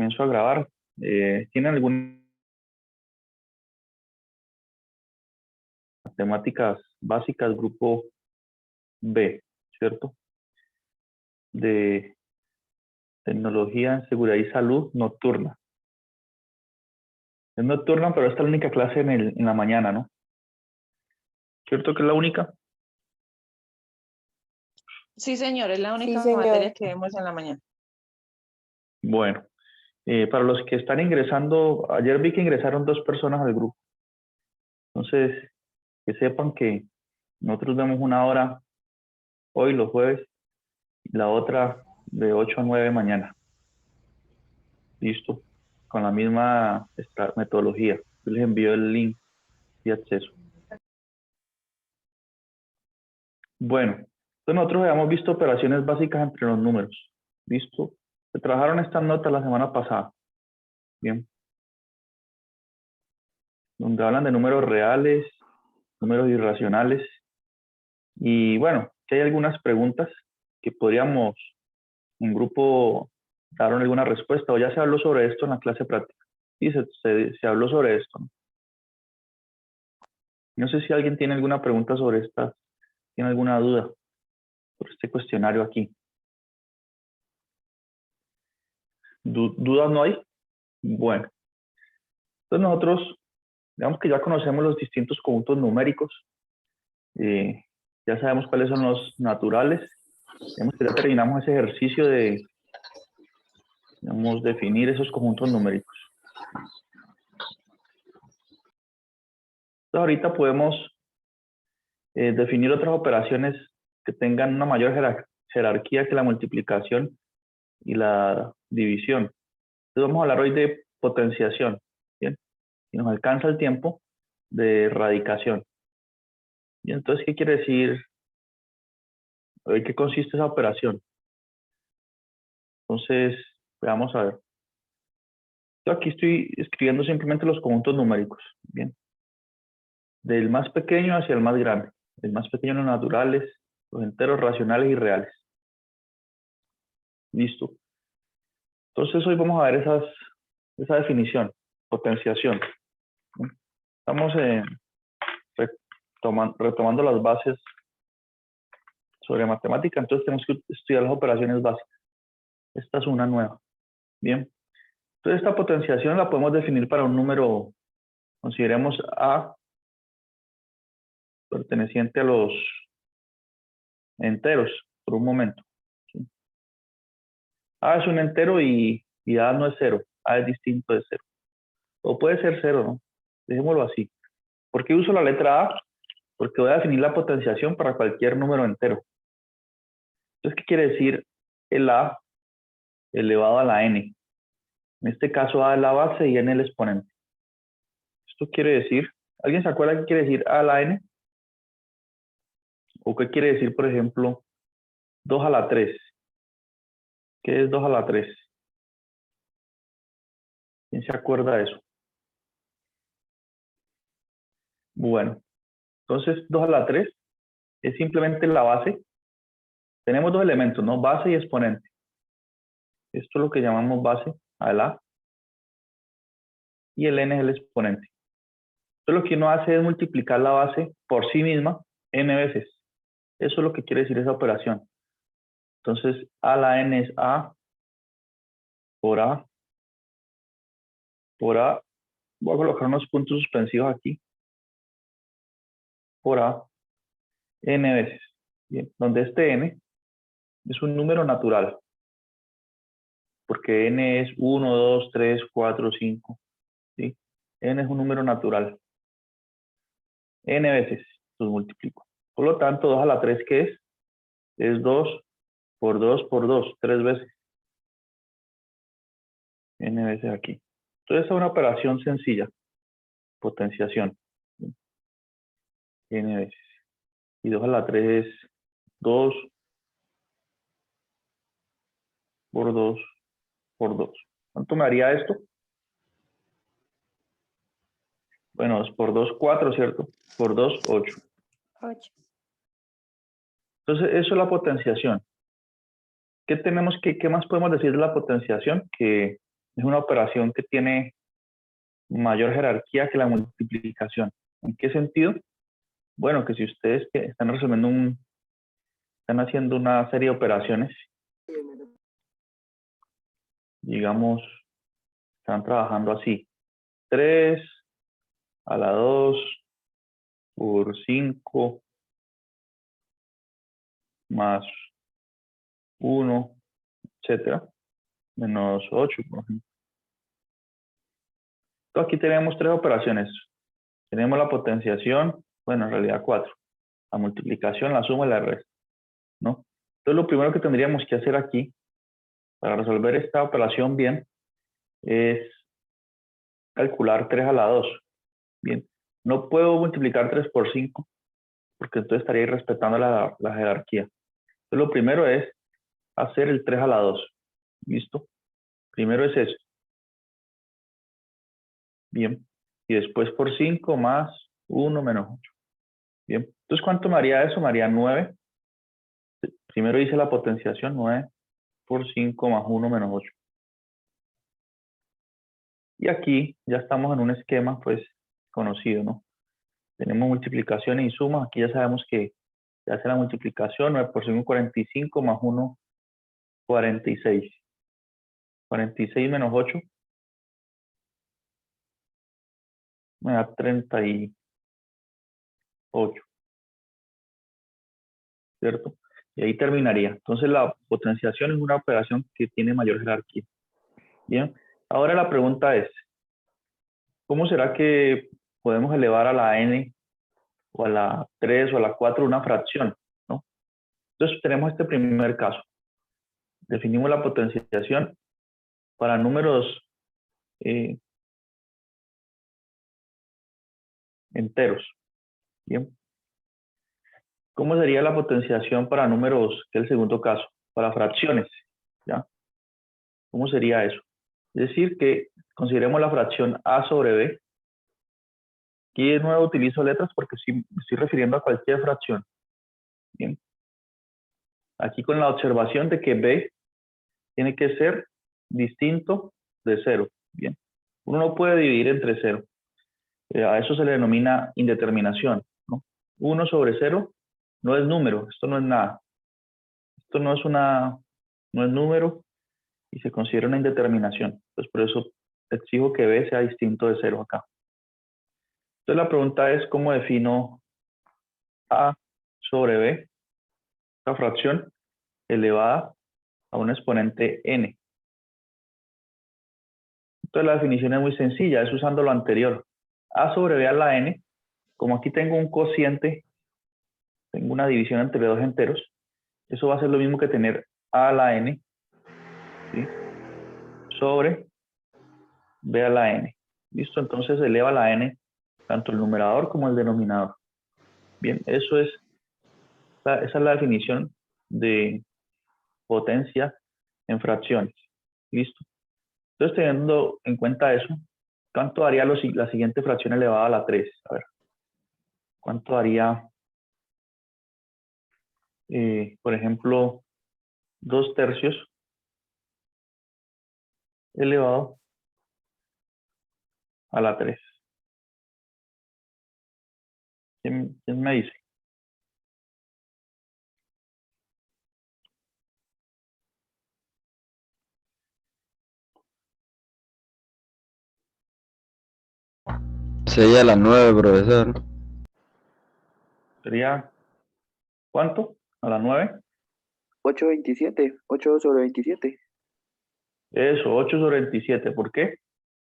Comienzo a grabar. ¿Tienen algunas matemáticas básicas, grupo B, cierto? De tecnología en seguridad y salud nocturna. Es nocturna, pero esta es la única clase en la mañana, ¿no? ¿Cierto que es la única? Sí, señor, es la Sí, única señor. materia que vemos en la mañana. Bueno, para los que están ingresando, ayer vi que ingresaron 2 personas al grupo. Entonces, que sepan que nosotros vemos una hora hoy, los jueves, y la otra de 8 a 9 mañana. Listo. Con la misma metodología. Yo les envío el link de acceso. Bueno, entonces nosotros habíamos visto operaciones básicas entre los números. ¿Listo? Se trabajaron estas notas la semana pasada. Bien. Donde hablan de números reales, números irracionales. Y bueno, que hay algunas preguntas que podríamos en grupo dar alguna respuesta. O ya se habló sobre esto en la clase práctica. Sí, se habló sobre esto, ¿no? No sé si alguien tiene alguna pregunta sobre esta, tiene alguna duda sobre este cuestionario aquí. ¿Dudas no hay? Bueno, entonces nosotros, digamos que ya conocemos los distintos conjuntos numéricos, ya sabemos cuáles son los naturales, digamos que ya terminamos ese ejercicio de, digamos, definir esos conjuntos numéricos. Entonces ahorita podemos definir otras operaciones que tengan una mayor jerarquía que la multiplicación y la división. Entonces vamos a hablar hoy de potenciación, ¿bien? Si nos alcanza el tiempo, de radicación. Y entonces, ¿qué quiere decir? ¿En qué consiste esa operación? Entonces, vamos a ver. Yo aquí estoy escribiendo simplemente los conjuntos numéricos, ¿bien? Del más pequeño hacia el más grande. El más pequeño los naturales, los enteros, racionales y reales. Listo. Entonces hoy vamos a ver esa definición, potenciación. Estamos retomando las bases sobre matemática, entonces tenemos que estudiar las operaciones básicas. Esta es una nueva. Bien. Entonces esta potenciación la podemos definir para un número, consideremos A, perteneciente a los enteros, por un momento. ¿Sí? A es un entero y A no es cero. A es distinto de cero. O puede ser cero, ¿no? Dejémoslo así. ¿Por qué uso la letra A? Porque voy a definir la potenciación para cualquier número entero. Entonces, ¿qué quiere decir el A elevado a la n? En este caso, A es la base y n el exponente. Esto quiere decir, ¿alguien se acuerda qué quiere decir A a la n? ¿O qué quiere decir, por ejemplo, 2 a la 3? ¿Qué es 2 a la 3? ¿Quién se acuerda de eso? Bueno, entonces 2 a la 3 es simplemente la base. Tenemos 2 elementos, ¿no? Base y exponente. Esto es lo que llamamos base, a la A, y el n es el exponente. Entonces lo que uno hace es multiplicar la base por sí misma n veces. Eso es lo que quiere decir esa operación. Entonces a la n es A por A por A. Voy a colocar unos puntos suspensivos aquí. Por A n veces. Bien, donde este n es un número natural. Porque n es 1, 2, 3, 4, 5. ¿Sí? N es un número natural. N veces los multiplico. Por lo tanto, 2 a la 3, ¿qué es? Es 2 por 2 por 2, 3 veces. N veces aquí. Entonces, es una operación sencilla. Potenciación. N veces. Y 2 a la 3 es 2 por 2 por 2. ¿Cuánto me haría esto? Bueno, 2 por 2, 4, ¿cierto? Por 2, 8. 8. Entonces, eso es la potenciación. ¿Qué más podemos decir de la potenciación? Que es una operación que tiene mayor jerarquía que la multiplicación. ¿En qué sentido? Bueno, que si ustedes que están resolviendo están haciendo una serie de operaciones, digamos, están trabajando así, 3 a la 2 por 5 más 1, etcétera, menos 8, por ejemplo. Entonces, aquí tenemos 3 operaciones. Tenemos la potenciación, bueno, en realidad 4. La multiplicación, la suma y la resta, ¿no? Entonces, lo primero que tendríamos que hacer aquí, para resolver esta operación bien, es calcular 3 a la 2. Bien, no puedo multiplicar 3 por 5, porque entonces estaría irrespetando la jerarquía. Entonces, lo primero es hacer el 3 a la 2. ¿Listo? Primero es eso. Bien. Y después por 5 más 1 menos 8. Bien. Entonces, ¿cuánto me haría eso? Me haría 9. Primero hice la potenciación, 9 por 5 más 1 menos 8. Y aquí ya estamos en un esquema, pues, conocido, ¿no? Tenemos multiplicaciones y sumas. Aquí ya sabemos que se hace la multiplicación. 9 por 5, 45 más 1, 46. 46 menos 8 me da 38, ¿cierto? Y ahí terminaría. Entonces la potenciación es una operación que tiene mayor jerarquía. Bien, ahora la pregunta es, ¿cómo será que podemos elevar a la n o a la 3 o a la 4 una fracción, ¿no? Entonces tenemos este primer caso. Definimos la potenciación para números enteros. Bien. ¿Cómo sería la potenciación para números, que es el segundo caso? Para fracciones, ¿ya? ¿Cómo sería eso? Es decir, que consideremos la fracción a sobre b. Aquí de nuevo utilizo letras porque sí, me estoy refiriendo a cualquier fracción. Bien. Aquí con la observación de que b tiene que ser distinto de 0. Bien. Uno no puede dividir entre 0. A eso se le denomina indeterminación, ¿no? 1 sobre 0 no es número, esto no es nada. Esto no es número y se considera una indeterminación. Entonces, por eso exijo que b sea distinto de 0 acá. Entonces, la pregunta es, ¿cómo defino a sobre b, esta fracción elevada a un exponente n? Entonces, la definición es muy sencilla, es usando lo anterior. A sobre b a la n, como aquí tengo un cociente, tengo una división entre dos enteros, eso va a ser lo mismo que tener a a la n, ¿sí? Sobre b a la n. ¿Listo? Entonces se eleva a la n tanto el numerador como el denominador. Bien, esa es la definición de potencia en fracciones. ¿Listo? Entonces, teniendo en cuenta eso, ¿cuánto daría la siguiente fracción elevada a la 3? A ver, ¿cuánto daría, por ejemplo, 2 tercios elevado a la 3? ¿Quién me dice? Sería la 9, profesor. ¿Sería cuánto? ¿A la 9? 8/27, 8 sobre 27. Eso, 8 sobre 27. ¿Por qué?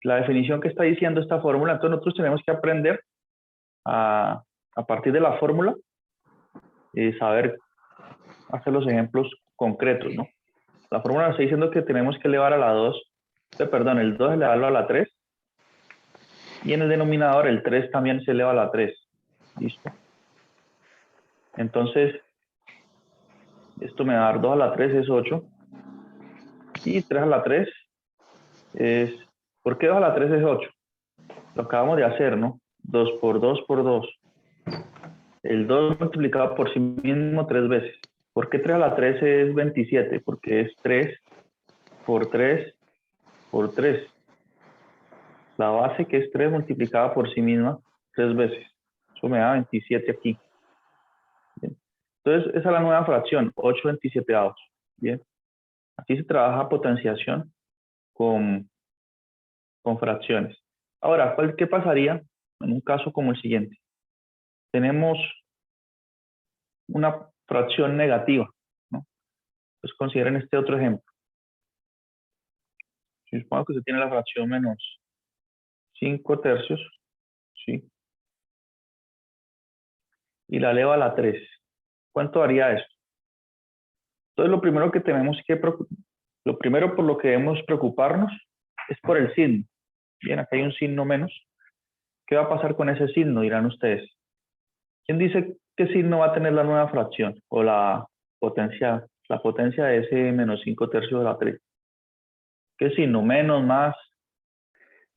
La definición que está diciendo esta fórmula, entonces nosotros tenemos que aprender a partir de la fórmula, saber hacer los ejemplos concretos, ¿no? La fórmula nos está diciendo que tenemos que elevar a la 2, perdón, el 2 elevarlo a la 3, y en el denominador el 3 también se eleva a la 3. ¿Listo? Entonces, esto me va a dar 2 a la 3 es 8, y 3 a la 3 es... ¿Por qué 2 a la 3 es 8? Lo acabamos de hacer, ¿no? 2 por 2 por 2. El 2 multiplicado por sí mismo 3 veces. ¿Por qué 3 a la 3 es 27? Porque es 3 por 3 por 3. La base, que es 3, multiplicada por sí misma 3 veces. Eso me da 27 aquí. Bien. Entonces, esa es la nueva fracción, 8/27. Bien. Así se trabaja potenciación con fracciones. Ahora, ¿qué pasaría en un caso como el siguiente? Tenemos una fracción negativa, ¿no? Pues consideren este otro ejemplo. Si supongo que se tiene la fracción menos 5 tercios, ¿sí? Y la eleva a la 3. ¿Cuánto haría esto? Entonces, lo primero que tenemos que lo primero por lo que debemos preocuparnos es por el signo. Bien, acá hay un signo menos. ¿Qué va a pasar con ese signo? Dirán ustedes. ¿Quién dice qué signo va a tener la nueva fracción o la potencia de ese menos 5 tercios de la 3? ¿Qué signo? Menos, más.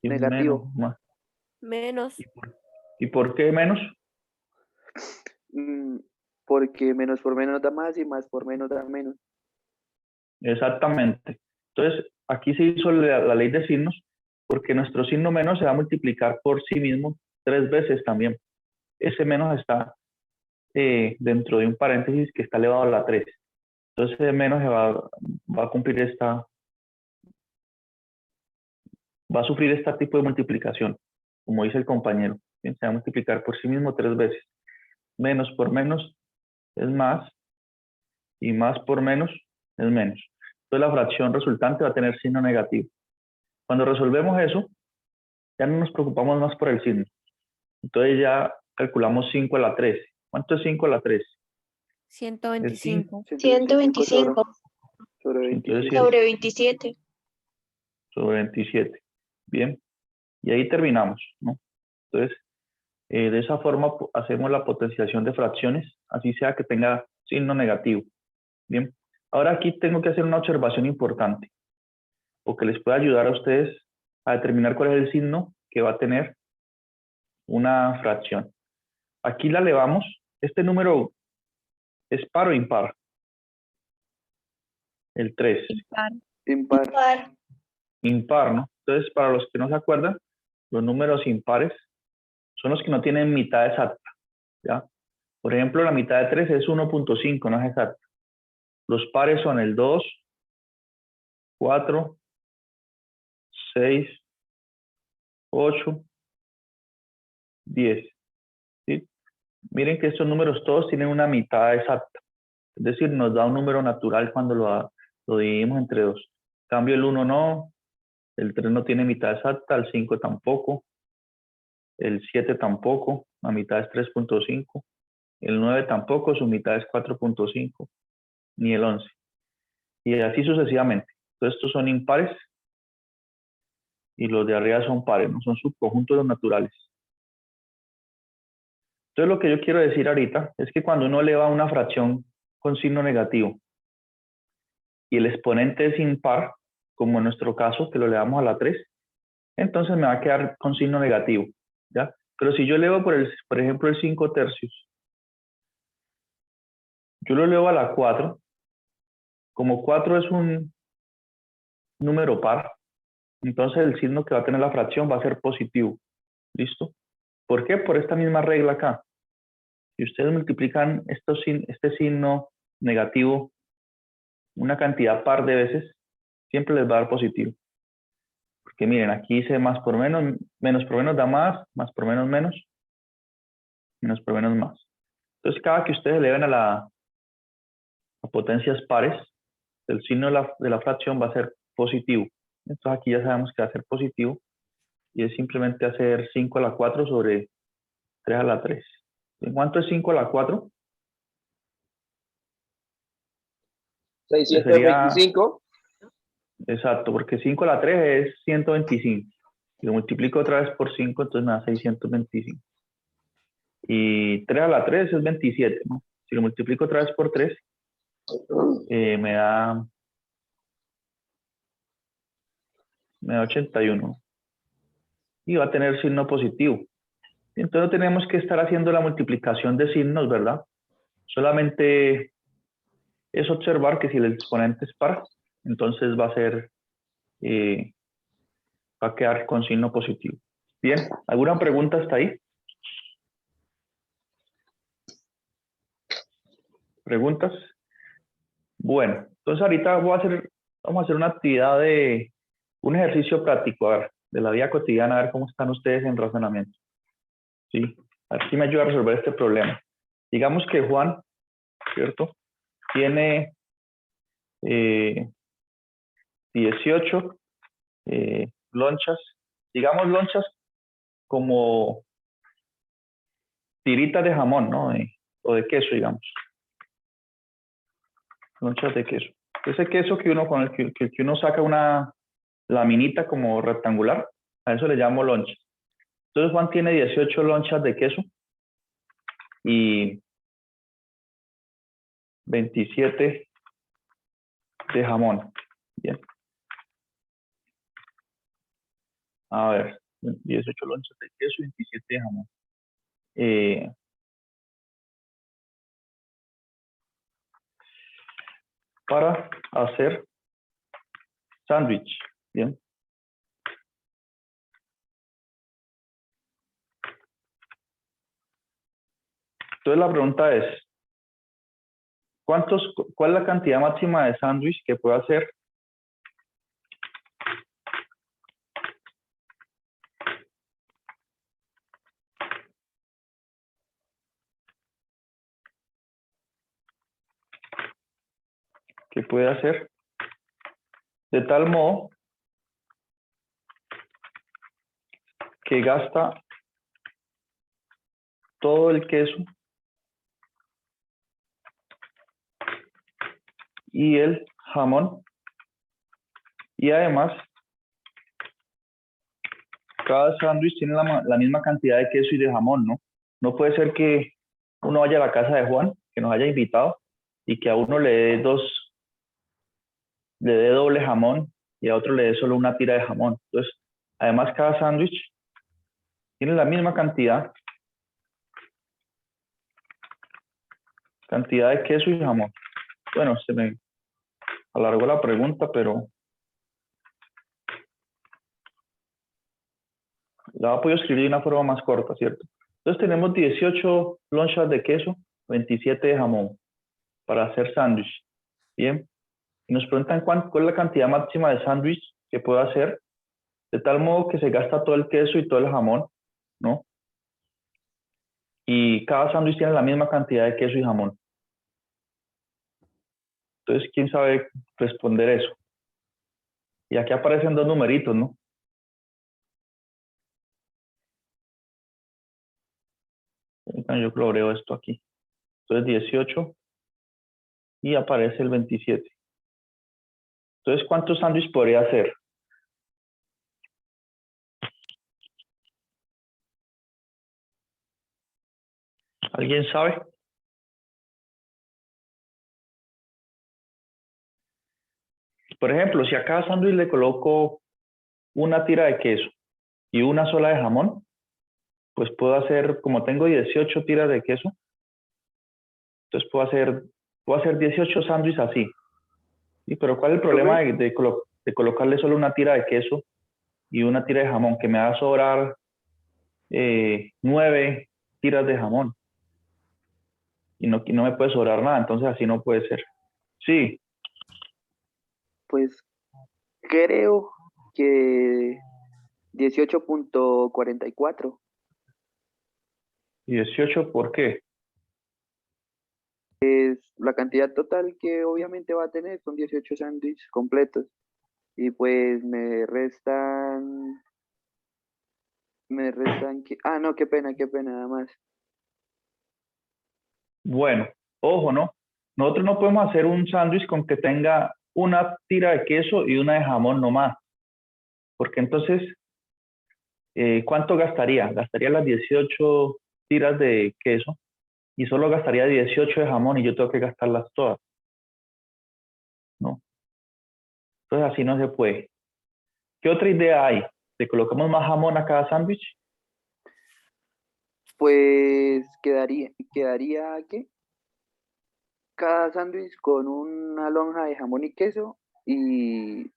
Negativo. Menos, más. Menos. ¿Y por qué menos? Porque menos por menos da más y más por menos da menos. Exactamente. Entonces, aquí se hizo la ley de signos porque nuestro signo menos se va a multiplicar por sí mismo 3 veces también. Ese menos está dentro de un paréntesis que está elevado a la 3. Entonces, ese menos va a cumplir va a sufrir este tipo de multiplicación, como dice el compañero. Se va a multiplicar por sí mismo 3 veces. Menos por menos es más y más por menos es menos. Entonces, la fracción resultante va a tener signo negativo. Cuando resolvemos eso, ya no nos preocupamos más por el signo. Entonces ya calculamos 5 a la 3. ¿Cuánto es 5 a la 3? 125. 125 sobre Entonces 27. sí, Sobre 27. sobre 27. Bien. Y ahí terminamos, ¿no? Entonces, de esa forma hacemos la potenciación de fracciones, así sea que tenga signo negativo. Bien. Ahora aquí tengo que hacer una observación importante, o que les pueda ayudar a ustedes a determinar cuál es el signo que va a tener una fracción. Aquí la elevamos. Este número es par o impar. El 3. Impar. Impar, ¿no? Entonces, para los que no se acuerdan, los números impares son los que no tienen mitad exacta, ¿ya? Por ejemplo, la mitad de 3 es 1.5, no es exacta. Los pares son el 2, 4, 6, 8, 10. ¿Sí? Miren que estos números todos tienen una mitad exacta. Es decir, nos da un número natural cuando lo dividimos entre 2. En cambio, el 1 no, el 3 no tiene mitad exacta, el 5 tampoco, el 7 tampoco, la mitad es 3.5, el 9 tampoco, su mitad es 4.5, ni el 11. Y así sucesivamente. Entonces, estos son impares y los de arriba son pares, no son subconjuntos naturales. Entonces, lo que yo quiero decir ahorita es que cuando uno eleva una fracción con signo negativo y el exponente es impar, como en nuestro caso, que lo elevamos a la 3, entonces me va a quedar con signo negativo, ¿ya? Pero si yo elevo, por ejemplo, el 5 tercios, yo lo elevo a la 4, como 4 es un número par, entonces el signo que va a tener la fracción va a ser positivo, ¿listo? ¿Por qué? Por esta misma regla acá. Si ustedes multiplican este signo negativo una cantidad par de veces, siempre les va a dar positivo. Porque miren, aquí dice más por menos, menos por menos da más por menos menos, menos por menos más. Entonces, cada que ustedes eleven a potencias pares, el signo de la fracción va a ser positivo. Entonces, aquí ya sabemos que va a ser positivo y es simplemente hacer 5 a la 4 sobre 3 a la 3. ¿En cuánto es 5 a la 4? 625. Exacto, porque 5 a la 3 es 125. Si lo multiplico otra vez por 5, entonces me da 625. Y 3 a la 3 es 27, ¿no? Si lo multiplico otra vez por 3, me da 81. Y va a tener signo positivo. Entonces no tenemos que estar haciendo la multiplicación de signos, ¿verdad? Solamente es observar que si el exponente es par, entonces va a ser Va a quedar con signo positivo. Bien, ¿alguna pregunta hasta ahí? ¿Preguntas? Bueno, entonces ahorita vamos a hacer una actividad un ejercicio práctico, a ver, de la vida cotidiana, a ver cómo están ustedes en razonamiento. ¿Sí? A ver si me ayuda a resolver este problema. Digamos que Juan, ¿cierto? Tiene 18 lonchas, digamos lonchas como tiritas de jamón, ¿no? O de queso, digamos. Lonchas de queso. Ese queso que uno con el que uno saca una laminita como rectangular, a eso le llamo loncha. Entonces Juan tiene 18 lonchas de queso y 27 de jamón. Bien. A ver, 18 lonchas de queso y 27 de jamón. Para hacer sándwich. Bien. Entonces la pregunta es, ¿cuál es la cantidad máxima de sándwich que puede hacer? Que puede hacer de tal modo que gasta todo el queso y el jamón y además cada sándwich tiene la misma cantidad de queso y de jamón, ¿no? No puede ser que uno vaya a la casa de Juan, que nos haya invitado, y que a uno le dé doble jamón y a otro le dé solo una tira de jamón. Entonces, además cada sándwich tiene la misma cantidad de queso y jamón. Bueno, se me alargó la pregunta, pero la voy a escribir de una forma más corta, ¿cierto? Entonces tenemos 18 lonchas de queso, 27 de jamón para hacer sándwich. Bien. Y nos preguntan cuál es la cantidad máxima de sándwich que puedo hacer, de tal modo que se gasta todo el queso y todo el jamón, ¿no? Y cada sándwich tiene la misma cantidad de queso y jamón. Entonces, ¿quién sabe responder eso? Y aquí aparecen dos numeritos, ¿no? Yo coloreo esto aquí. Entonces 18 y aparece el 27. Entonces, ¿cuántos sándwiches podría hacer? ¿Alguien sabe? Por ejemplo, si a cada sándwich le coloco una tira de queso y una sola de jamón, pues puedo hacer, como tengo 18 tiras de queso, entonces puedo hacer 18 sándwiches así. ¿Sí? Pero ¿cuál es el problema de colocarle solo una tira de queso y una tira de jamón? Que me va a sobrar 9 tiras de jamón. Y no me puede sobrar nada, entonces así no puede ser. Sí, Pues creo que 18.44 18, ¿por qué? es la cantidad total que obviamente va a tener, son 18 sándwiches completos. Y pues ah, no, qué pena, nada más. Bueno, ojo, ¿no? Nosotros no podemos hacer un sándwich con que tenga una tira de queso y una de jamón nomás, porque entonces, ¿cuánto gastaría? Gastaría las 18 tiras de queso y solo gastaría 18 de jamón y yo tengo que gastarlas todas, ¿no? Entonces así no se puede. ¿Qué otra idea hay? ¿Le colocamos más jamón a cada sándwich? Pues quedaría ¿qué? Cada sándwich con una lonja de jamón y queso y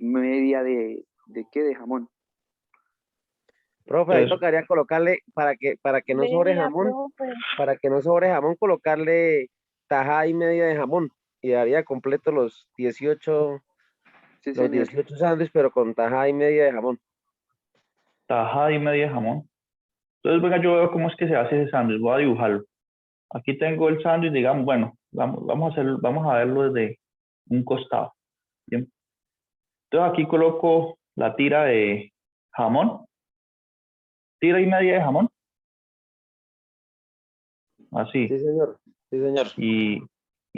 media ¿De qué? De jamón. Profe, ahí Eso. tocaría colocarle, para que no sobre Vea, jamón, profe. para que no sobre jamón, colocarle tajada y media de jamón. Y daría completo Sí, los señor. 18 sándwiches, pero con tajada y media de jamón. Tajada y media de jamón. Entonces, venga, yo veo cómo es que se hace ese sándwich. Voy a dibujarlo. Aquí tengo el sándwich, digamos, bueno, vamos a verlo desde un costado. Bien. Entonces aquí coloco la tira de jamón, tira y media de jamón, así. Sí, señor. Sí, señor. Y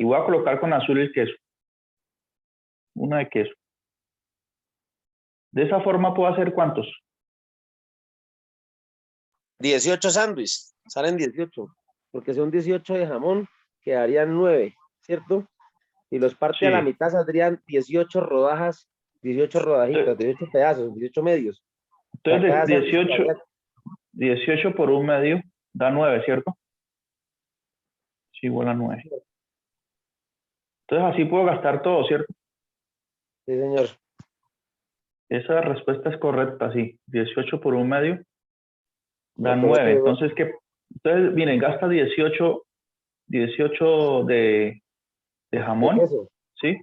voy a colocar con azul el queso, una de queso. De esa forma puedo hacer ¿cuántos? 18 sándwiches, salen 18, porque son 18 de jamón, quedarían 9, ¿cierto? Y los parte a la Sí. mitad, saldrían 18 rodajas, 18 rodajitas, 18 pedazos, 18 medios. O sea, cada Entonces sándwich quedaría 18 por un medio da 9, ¿cierto? Sí, igual a 9. Entonces así puedo gastar todo, ¿cierto? sí, señor. Esa respuesta es correcta, sí. 18 por un medio da Lo 9. coloque Entonces, entonces, miren, gasta 18 de de jamón, queso, ¿sí?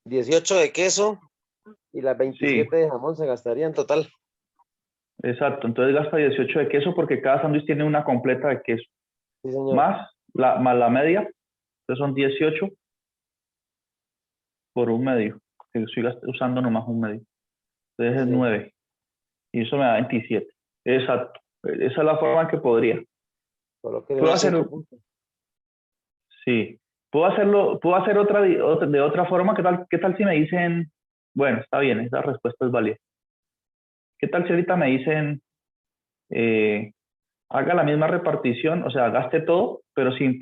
18 de queso y las Sí, 27 de jamón se gastarían en total. exacto. Entonces gasta 18 de queso porque cada sándwich tiene una completa de queso. Sí, señor. Más la media, entonces son 18 por un medio. Que estoy usando nomás un medio. Entonces es Sí. 9. Y eso me da 27. Exacto. Esa es la forma en que podría. Colóquele Puedo unos hacer, 5 puntos. sí. Puedo hacer de otra forma. ¿Qué tal si me dicen, bueno, está bien, esa respuesta es válida. ¿Qué tal si ahorita me dicen, eh, haga la misma repartición, o sea, gaste todo, pero sin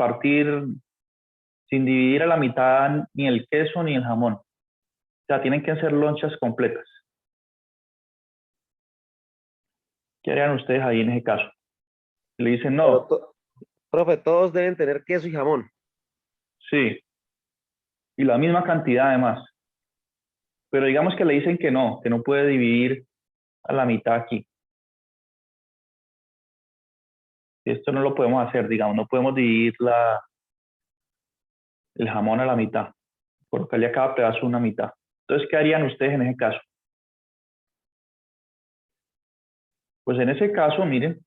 dividir a la mitad ni el queso ni el jamón? O sea, tienen que ser lonchas completas. ¿Qué harían ustedes ahí en ese caso? Le dicen, Pero, no, profe, todos deben tener queso y jamón. sí, y la misma cantidad además. Pero digamos que le dicen que no puede dividir a la mitad aquí. Esto no lo podemos hacer, digamos, no podemos dividir el jamón a la mitad, colocarle a cada pedazo una mitad. Entonces, ¿qué harían ustedes en ese caso? Pues en ese caso, miren,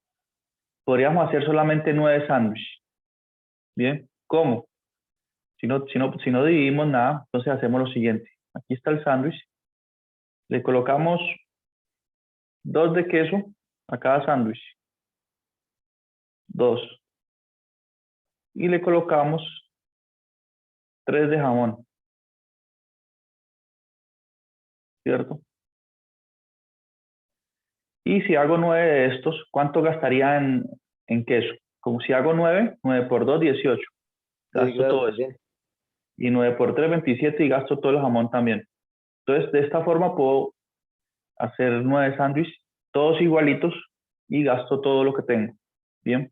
podríamos hacer solamente 9 sándwiches. Bien, ¿cómo? Si no dividimos nada, entonces hacemos lo siguiente. Aquí está el sándwich. Le colocamos 2 de queso a cada sándwich. 2. Y le colocamos 3 de jamón. ¿Cierto? Y si hago 9 de estos, ¿cuánto gastaría en queso? Como si hago 9 por 2, 18. Sí, Gasto claro, todo eso. también. Y 9 por 3, 27 y gasto todo el jamón también. Entonces, de esta forma puedo hacer 9 sándwiches, todos igualitos, y gasto todo lo que tengo. Bien.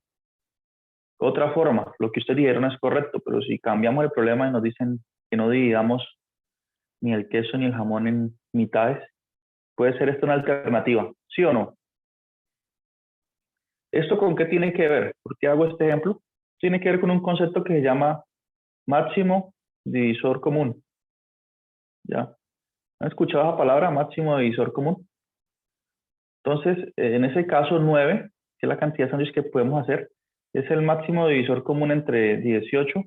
Otra forma, lo que ustedes dijeron es correcto, pero si cambiamos el problema y nos dicen que no dividamos ni el queso ni el jamón en mitades, puede ser esto una alternativa, ¿sí o no? ¿Esto con qué tiene que ver? ¿Por qué hago este ejemplo? Tiene que ver con un concepto que se llama máximo divisor común. ¿Ya? ¿Han escuchado esa palabra, máximo divisor común? Entonces, en ese caso, 9, que es la cantidad de sándwiches que podemos hacer, es el máximo divisor común entre 18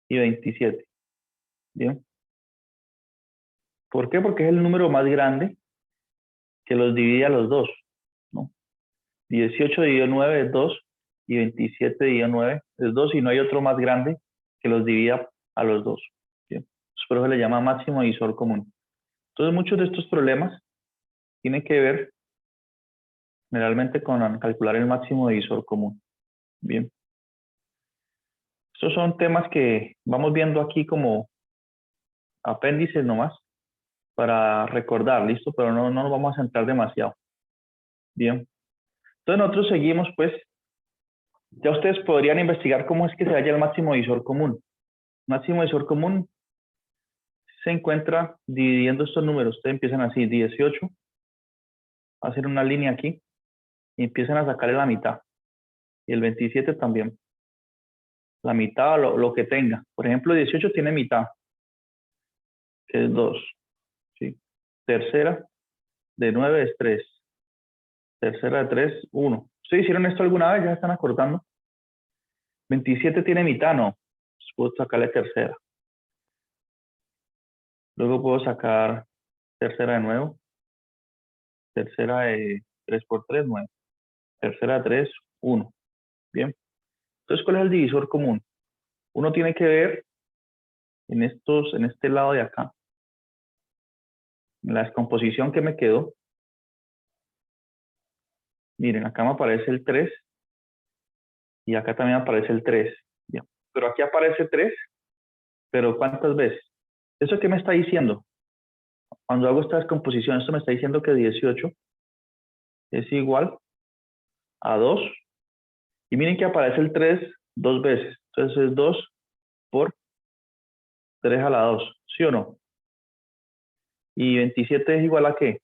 y 27. ¿Bien? ¿Por qué? Porque es el número más grande que los divide a los dos, ¿no? 18 dividido 9 es 2 y 27 dividido 9 es 2 y no hay otro más grande que los divida a los dos. ¿Bien? Por eso se le llama máximo divisor común. Entonces muchos de estos problemas tienen que ver generalmente con calcular el máximo divisor común. Bien. Estos son temas que vamos viendo aquí como apéndices nomás para recordar, ¿listo? Pero no nos vamos a centrar demasiado. Bien. Entonces nosotros seguimos, pues, ya ustedes podrían investigar cómo es que se halla el máximo divisor común. Máximo divisor común se encuentra dividiendo estos números. Ustedes empiezan así, 18, hacen una línea aquí y empiezan a sacarle la mitad. Y el 27 también. La mitad o lo que tenga. Por ejemplo, 18 tiene mitad, que es 2. ¿Sí? Tercera de 9 es 3. Tercera de 3, 1. ¿Ustedes hicieron esto alguna vez? ¿Ya se están acordando? 27 tiene mitad, no. Puedo sacarle tercera. Luego puedo sacar tercera de nuevo. Tercera de 3 por 3, 9. Tercera de 3, 1. Bien. Entonces, ¿cuál es el divisor común? Uno tiene que ver en este lado de acá, en la descomposición que me quedó. Miren, acá me aparece el 3 y acá también aparece el 3. Bien. Pero aquí aparece 3, pero ¿cuántas veces? ¿Eso qué me está diciendo? Cuando hago esta descomposición, esto me está diciendo que 18 es igual a 2. Y miren que aparece el 3 dos veces. Entonces es 2 por 3 a la 2. ¿Sí o no? ¿Y 27 es igual a qué?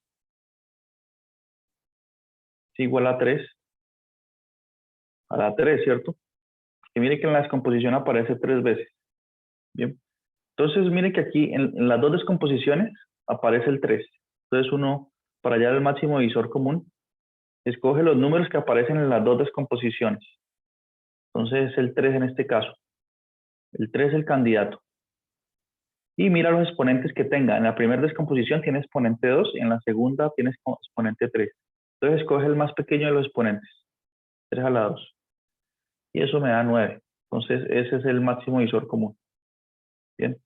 Es igual a 3. A la 3, ¿cierto? Y miren que en la descomposición aparece 3 veces. Bien. Entonces miren que aquí en las dos descomposiciones aparece el 3. Entonces uno, para hallar el máximo divisor común, escoge los números que aparecen en las dos descomposiciones. Entonces es el 3 en este caso. El 3 es el candidato. Y mira los exponentes que tenga. En la primera descomposición tiene exponente 2 y en la segunda tiene exponente 3. Entonces escoge el más pequeño de los exponentes. 3 a la 2. Y eso me da 9. Entonces ese es el máximo divisor común. Bien.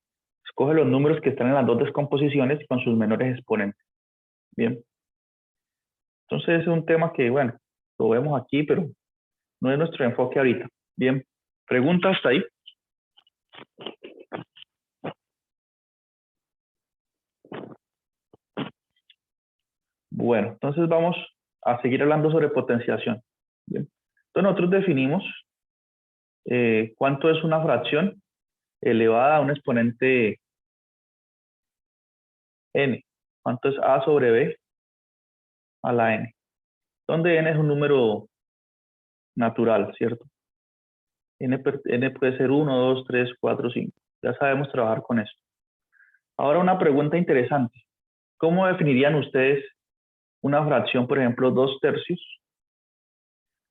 Escoge los números que están en las dos descomposiciones con sus menores exponentes. Bien. Entonces es un tema que, bueno, lo vemos aquí, pero no es nuestro enfoque ahorita. Bien. ¿Preguntas hasta ahí? Bueno, entonces vamos a seguir hablando sobre potenciación. Bien. Entonces nosotros definimos cuánto es una fracción elevada a un exponente n. ¿Cuánto es a sobre b a la n? Donde n es un número natural, ¿cierto? N puede ser 1, 2, 3, 4, 5. Ya sabemos trabajar con eso. Ahora una pregunta interesante. ¿Cómo definirían ustedes una fracción, por ejemplo, 2 tercios,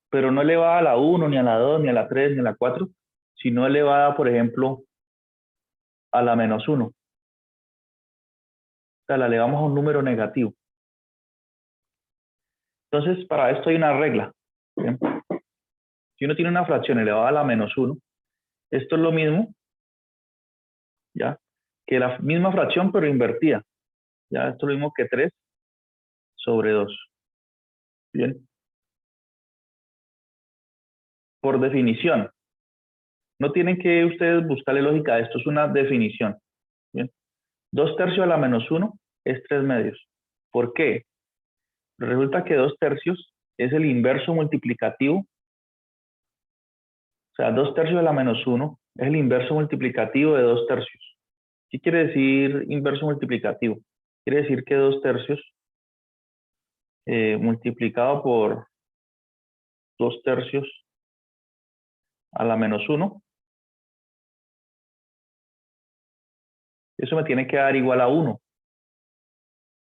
pero no elevada a la 1, ni a la 2, ni a la 3, ni a la 4, sino elevada, por ejemplo, a la menos 1? O sea, la elevamos a un número negativo. Entonces, para esto hay una regla. ¿Bien? Si uno tiene una fracción elevada a la menos 1, esto es lo mismo, ¿ya? Que la misma fracción, pero invertida. ¿Ya? Esto es lo mismo que 3 sobre 2. Bien. Por definición. No tienen que ustedes buscarle lógica a esto, es una definición. Bien. 2 tercios a la menos 1 es 3 medios. ¿Por qué? Resulta que 2 tercios es el inverso multiplicativo. O sea, 2 tercios a la menos 1 es el inverso multiplicativo de 2 tercios. ¿Qué quiere decir inverso multiplicativo? Quiere decir que 2 tercios multiplicado por 2 tercios a la menos 1, eso me tiene que dar igual a 1.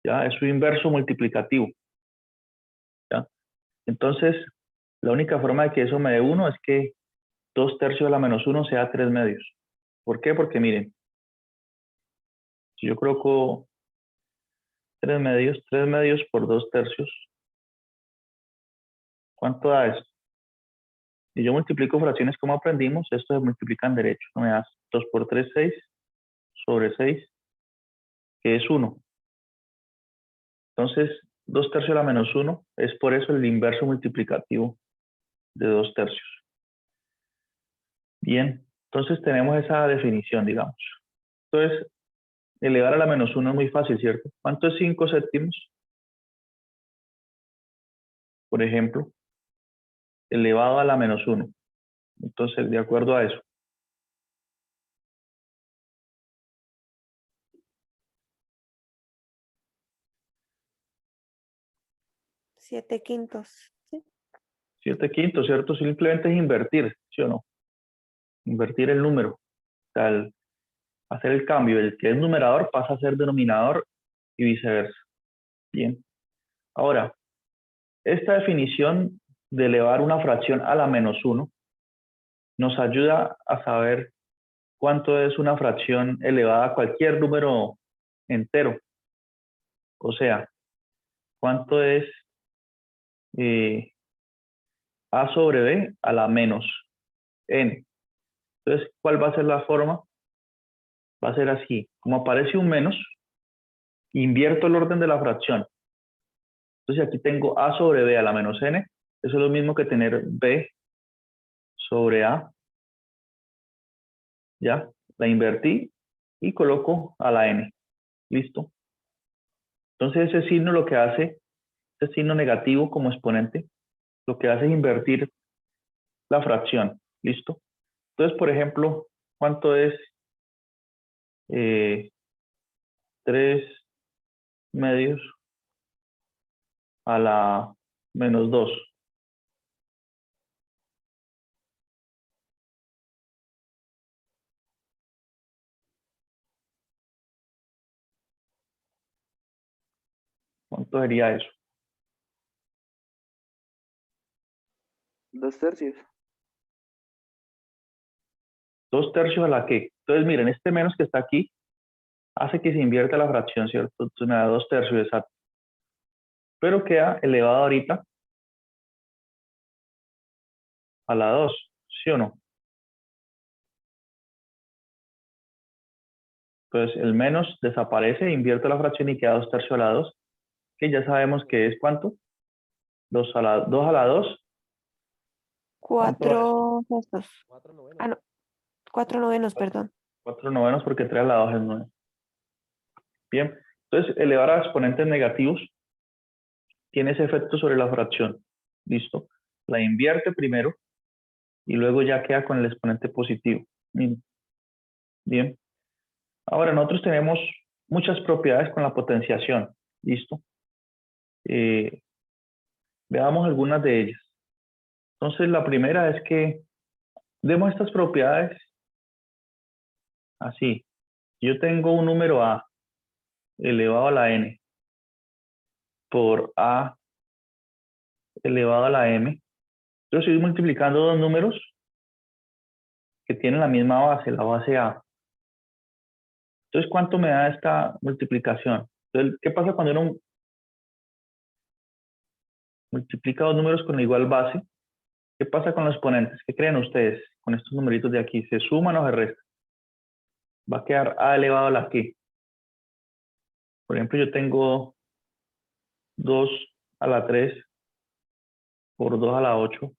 ¿Ya? Es su inverso multiplicativo. ¿Ya? Entonces, la única forma de que eso me dé 1 es que 2 tercios a la menos 1 sea 3 medios. ¿Por qué? Porque miren, si yo coloco 3 medios por 2 tercios, ¿cuánto da esto? Si yo multiplico fracciones como aprendimos, esto se multiplica en derecho. Me da 2 por 3, 6, sobre 6, que es 1. Entonces, 2 tercios a la menos 1 es por eso el inverso multiplicativo de 2 tercios. Bien, entonces tenemos esa definición, digamos. Entonces, elevar a la menos 1 es muy fácil, ¿cierto? ¿Cuánto es 5 séptimos? Por ejemplo, elevado a la menos 1. Entonces, de acuerdo a eso. 7/5. ¿Sí? 7/5, ¿cierto? Simplemente es invertir, ¿sí o no? Invertir el número. O sea, hacer el cambio. El que es numerador pasa a ser denominador y viceversa. Bien. Ahora, esta definición de elevar una fracción a la -1 nos ayuda a saber cuánto es una fracción elevada a cualquier número entero. O sea, cuánto es a sobre b a la menos n. Entonces, ¿cuál va a ser la forma? Va a ser así. Como aparece un menos, invierto el orden de la fracción. Entonces, aquí tengo a sobre b a la menos n. Eso es lo mismo que tener b sobre a. ¿Ya? La invertí y coloco a la n. ¿Listo? Entonces, ese signo lo que hace, ese signo negativo como exponente, lo que hace es invertir la fracción. ¿Listo? Entonces, por ejemplo, ¿cuánto es 3/2 a la -2? ¿Cuánto sería eso? 2/3. 2/3 a la que. Entonces, miren, este menos que está aquí hace que se invierta la fracción, ¿cierto? Entonces me da 2/3 exacto. Pero queda elevado ahorita a la 2, ¿sí o no? Entonces el menos desaparece, invierto la fracción y queda 2/3 a la 2, que ya sabemos que es ¿cuánto? 2 a la 2. ¿Cuánto es? 4 sextos. 4/9. Ah, no. 4/9, perdón. 4/9 porque 3 a la 2 es 9. Bien, entonces elevar a exponentes negativos tiene ese efecto sobre la fracción. ¿Listo? La invierte primero y luego ya queda con el exponente positivo. Bien. Ahora, nosotros tenemos muchas propiedades con la potenciación. ¿Listo? Veamos algunas de ellas. Entonces, la primera es que demos estas propiedades así. Yo tengo un número a elevado a la n por a elevado a la m. Yo estoy multiplicando dos números que tienen la misma base, la base a. Entonces, ¿cuánto me da esta multiplicación? Entonces, ¿qué pasa cuando uno multiplica dos números con igual base? ¿Qué pasa con los exponentes? ¿Qué creen ustedes con estos numeritos de aquí? ¿Se suman o se restan? Va a quedar a elevado a la que. Por ejemplo, yo tengo 2 a la 3 por 2 a la 8.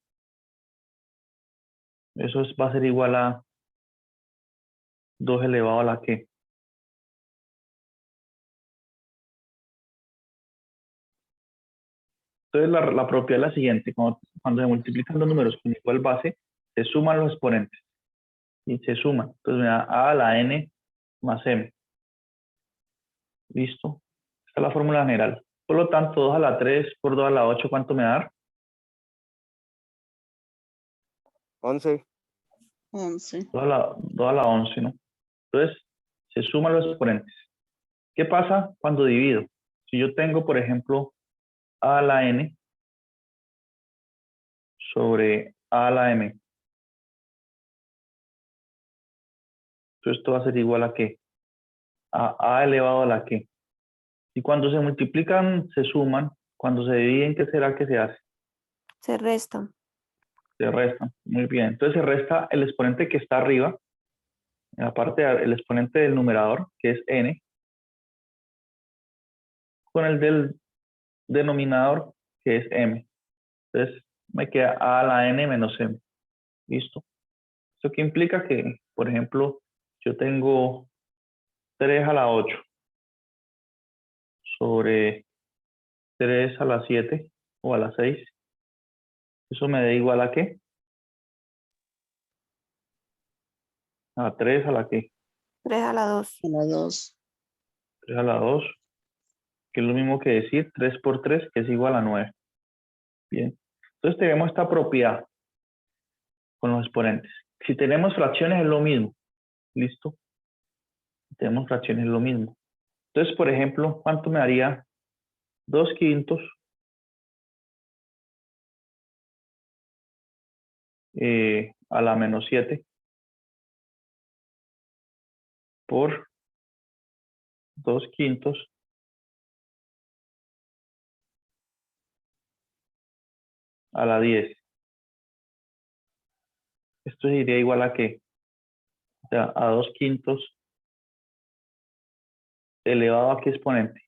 Eso va a ser igual a 2 elevado a la que. Entonces, la propiedad es la siguiente. Cuando se multiplican los números con igual base, se suman los exponentes. Y se suman. Entonces, me da a la n más m. ¿Listo? Esta es la fórmula general. Por lo tanto, 2 a la 3 por 2 a la 8, ¿cuánto me da? 11. 11. 2 a la 11, ¿no? Entonces, se suman los exponentes. ¿Qué pasa cuando divido? Si yo tengo, por ejemplo, a la n sobre a la m. Entonces, esto va a ser igual a ¿qué? A elevado a la que. Y cuando se multiplican, se suman. Cuando se dividen, ¿qué será que se hace? Se restan. Se restan. Muy bien. Entonces se resta el exponente que está arriba, en la parte del exponente del numerador, que es n, con el del denominador, que es m. Entonces me queda a la n menos m. ¿Listo? Esto que implica que, por ejemplo, yo tengo 3 a la 8 sobre 3 a la 7 o a la 6. Eso me da igual a ¿qué? A 3 a la ¿qué? 3 a la 2. A la 2. 3 a la 2, que es lo mismo que decir 3 por 3, que es igual a 9. Bien. Entonces tenemos esta propiedad con los exponentes. Si tenemos fracciones es lo mismo. ¿Listo? Si tenemos fracciones es lo mismo. Entonces, por ejemplo, ¿cuánto me daría 2/5 a la -7 por 2/5 a la 10? Esto sería igual a ¿qué? O sea, a 2/5 elevado a ¿qué exponente?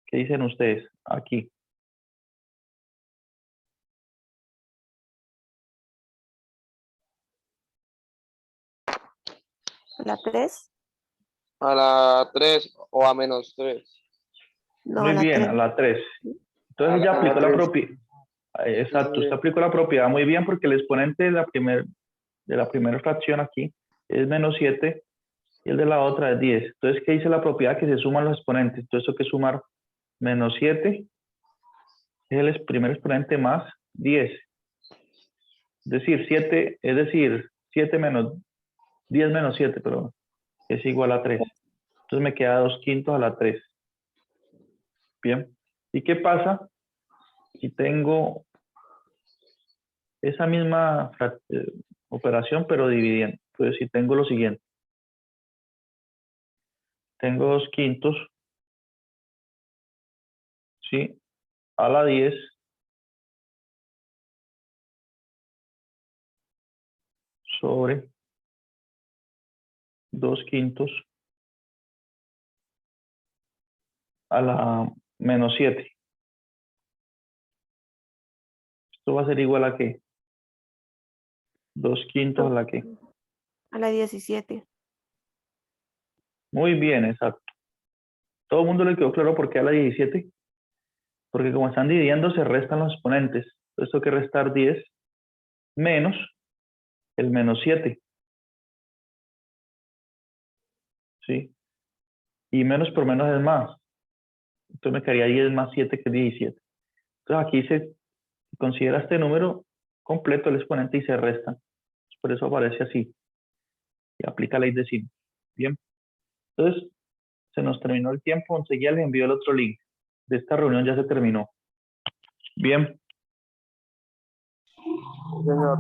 ¿Qué dicen ustedes? Aquí. ¿La 3? A la 3 o a -3. No, Muy a la bien, 3. a la 3. Entonces A ella la aplicó la 3. propiedad. Exacto, Muy usted bien. aplicó la propiedad muy bien porque el exponente de la primera fracción aquí es -7 y el de la otra es 10. Entonces, ¿qué dice la propiedad? Que se suman los exponentes. Entonces, eso que sumar -7 es el primer exponente más 10. Es decir, 7 menos 10 menos 7, perdón, es igual a 3. Entonces me queda 2/5 a la 3. Bien. ¿Y qué pasa si tengo esa misma operación, pero dividiendo? Entonces, si tengo lo siguiente. Tengo 2/5, ¿sí? A la 10 sobre 2/5 a la -7. Esto va a ser igual a ¿qué? 2/5 a la ¿qué? A la 17. Muy bien, exacto. ¿Todo el mundo le quedó claro por qué a la 17? Porque como están dividiendo, se restan los exponentes. Entonces, tengo que restar 10 menos el -7. ¿Sí? Y menos por menos es más. Entonces me quedaría 10 más 7, que es 17. Entonces aquí se considera este número completo el exponente y se restan. Por eso aparece así. Y aplica la ley de signo. Bien. Entonces, se nos terminó el tiempo. Enseguida les envío el otro link. De esta reunión ya se terminó. Bien. Señor.